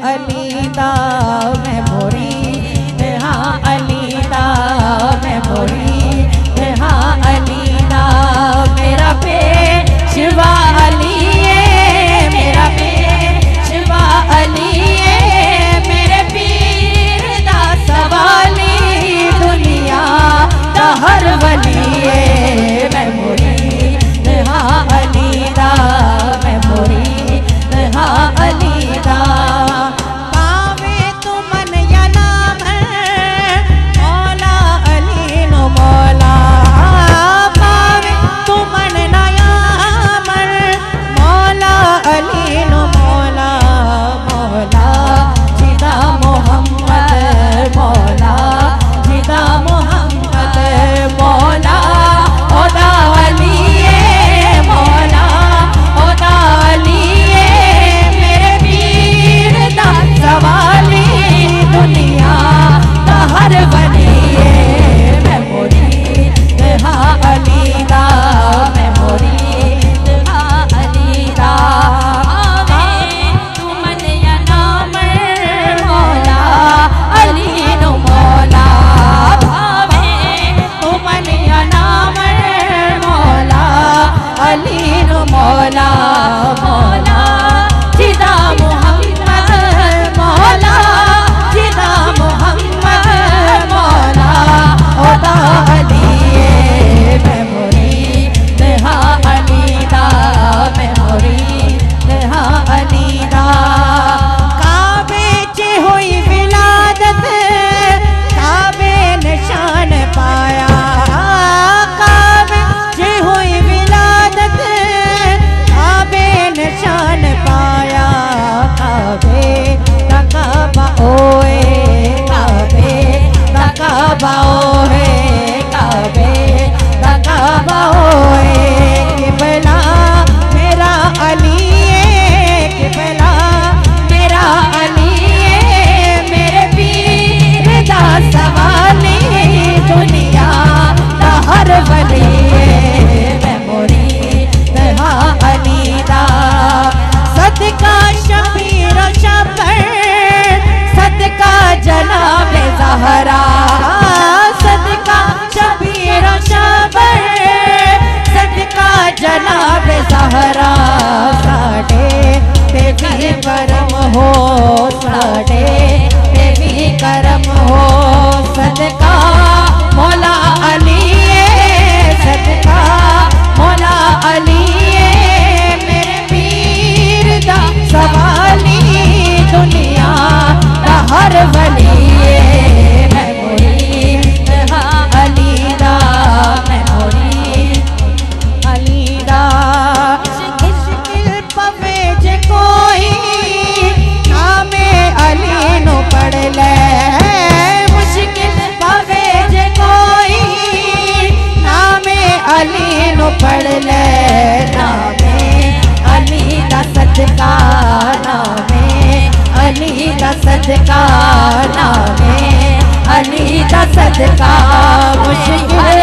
अली दा मैं मुरीद हाँ अली दा मैं मुरीद हाँ अली दा मेरा पेशवा अली है मेरा पेशवा अली है मेरे पीर दा सवाली दुनिया दा हर वली है मैं मुरीद हाँ अली दा मैं मुरीद हाँ अली दा पावे तू मन या नाम है मौला अली नो मौला पावे तू मन नया मन मौला अली नो मौला मौला जिदा मोहम्मद मौला जिदा मोहम्मद मौला ओदा अली है मौला ओदा अली है मेरे पीर दा सवाली दुनिया दा हर वली है मैं मुरीद हाँ अली दा मैं मुरीद हाँ अली दा तू मन या नाम मौला अली नो मौला भावे तू मन या नाम मौला अली नो मौला मौला जिदा मोहम्मद मौला जिदा मोहम्मद मौला ओदा अली है मैं मुरीद हाँ अली दा मैं मुरीद हाँ अली दा काबे च हुई विलादत काबे निशान पाया काबे च हुई विलादत काबे निशान पाया काबे तकाबा ओए काबे तकाबा ओए काबे तकाबा ओए किबला मेरा अली है किबला मेरा अली है मेरे पीर दा सवाली दुनिया दा हर वली है मैं मुरीद हाँ अली दा सदका शबीर शबर सदका जनाब ज़हरा सदका शबीर शबर सदका जनाब ज़हरा साढ़े ते भी करम हो साढ़े ते भी करम हो सदका मौला अली है सदका मौला अली है मेरे पीर दा सवाली दुनिया दा हर वली है मैं मुरीद हाँ अली दा मैं मुरीद अली दा मुश्किल पवे जे कोई नामे अली नो पढ़ ले मुश्किल पवे जे कोई नामे अली नो पढ़ ले नामे अली दा सदका नामे अली दा सदका नामे अली दा सदका मुश्किल